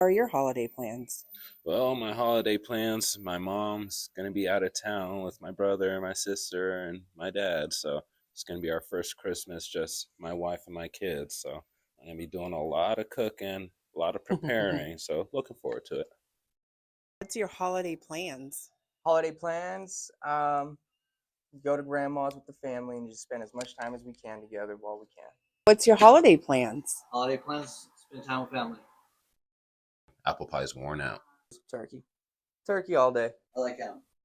What are your holiday plans? Well, my holiday plans, my mom's going to be out of town with my brother, my sister, and my dad. So it's going to be our first Christmas, just my wife and my kids. So I'm going to be doing a lot of cooking, a lot of preparing. So looking forward to it. What's your holiday plans? Holiday plans, go to grandma's with the family and just spend as much time as we can together while we can. What's your holiday plans? Holiday plans, spend time with family. Apple pie's worn out. Turkey all day. I like ham.